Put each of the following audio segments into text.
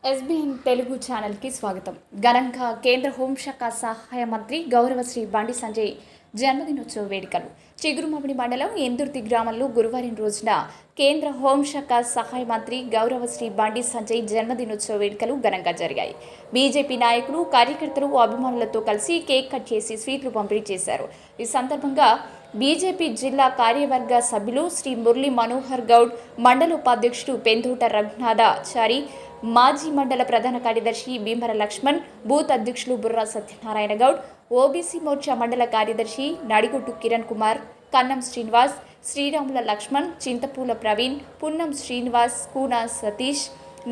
SBN Telugu ఛానల్కి స్వాగతం. ఘనంగా కేంద్ర హోంశాఖ సహాయ మంత్రి గౌరవ శ్రీ బండి సంజయ్ జన్మదినోత్సవ వేడుకలు చిగురుమామిడి మండలం ఎందుర్తి గ్రామంలో గురువారం రోజున కేంద్ర హోంశాఖ సహాయ మంత్రి గౌరవ శ్రీ బండి సంజయ్ జన్మదినోత్సవ వేడుకలు ఘనంగా జరిగాయి. బీజేపీ నాయకులు, కార్యకర్తలు, అభిమానులతో కలిసి కేక్ కట్ చేసి స్వీట్లు పంపిణీ చేశారు. ఈ సందర్భంగా బీజేపీ జిల్లా కార్యవర్గ సభ్యులు శ్రీ మురళీ మనోహర్ గౌడ్, మండల ఉపాధ్యక్షుడు పెంతోట రఘునాథాచారి, మాజీ మండల ప్రధాన కార్యదర్శి భీమర లక్ష్మణ్, బూత్ అధ్యక్షులు బుర్రా సత్యనారాయణ గౌడ్, ఓబీసీ మోర్చా మండల కార్యదర్శి నడిగొట్టు కిరణ్ కుమార్, కన్నం శ్రీనివాస్, శ్రీరాముల లక్ష్మణ్, చింతపూల ప్రవీణ్, పున్నం శ్రీనివాస్, కూన సతీష్,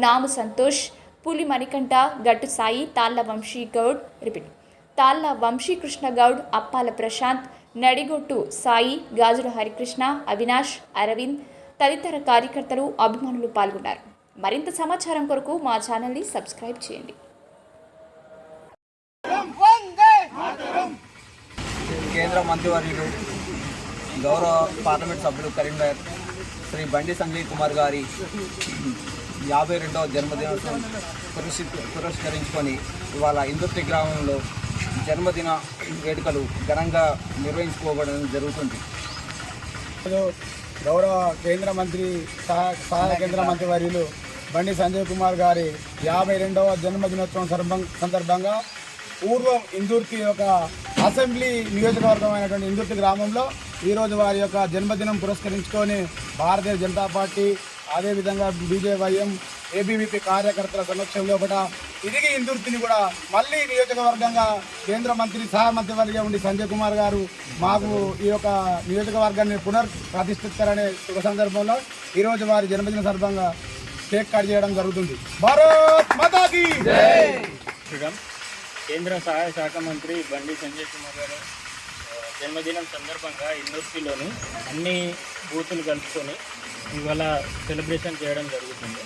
నాము సంతోష్, పులి మణికంఠ, గట్టు సాయి, తాళ్ళ వంశీకృష్ణ గౌడ్, అప్పాల ప్రశాంత్, నడిగొట్టు సాయి, గాజుల హరికృష్ణ, అవినాష్, అరవింద్ తదితర కార్యకర్తలు, అభిమానులు పాల్గొన్నారు. మరింత సమాచారం కొరకు మా ఛానల్ని సబ్స్క్రైబ్ చేయండి. కేంద్ర మంత్రివర్యులు గౌరవ పార్లమెంట్ సభ్యులు కరీంనగర్ శ్రీ బండి సంజయ్ కుమార్ గారి 52వ జన్మదినోత్సవం పురస్కరించుకొని ఇవాళ ఇందుర్తి గ్రామంలో జన్మదిన వేడుకలు ఘనంగా నిర్వహించుకోవడం జరుగుతుంది. గౌరవ కేంద్ర మంత్రి సహాయ కేంద్ర మంత్రి వర్యులు బండి సంజయ్ కుమార్ గారి 52వ జన్మదినోత్సవం సందర్భంగా పూర్వం ఇందుర్తి యొక్క అసెంబ్లీ నియోజకవర్గం అయినటువంటి ఇందుర్తి గ్రామంలో ఈరోజు వారి యొక్క జన్మదినం పురస్కరించుకొని భారతీయ జనతా పార్టీ, అదేవిధంగా బీజేవైఎం, ఏబీవీపీ కార్యకర్తల సమక్షంలో కూడా తిరిగి ఇందుర్తిని కూడా మళ్ళీ నియోజకవర్గంగా కేంద్ర మంత్రి సహాయ మంత్రివర్గంగా ఉండి సంజయ్ కుమార్ గారు మాకు ఈ యొక్క నియోజకవర్గాన్ని ప్రతిష్ఠిస్తారనే శుభ సందర్భంలో ఈరోజు వారి జన్మదిన సందర్భంగా కేక్ కట్ చేయడం జరుగుతుంది. భారత్ మాతా కీ జై. కేంద్ర సహాయ శాఖ మంత్రి బండి సంజయ్ కుమార్ గారు జన్మదినం సందర్భంగా ఇందుర్తిలోని అన్ని బూతులు కలుపుకొని ఇవాళ సెలబ్రేషన్ చేయడం జరుగుతుంది.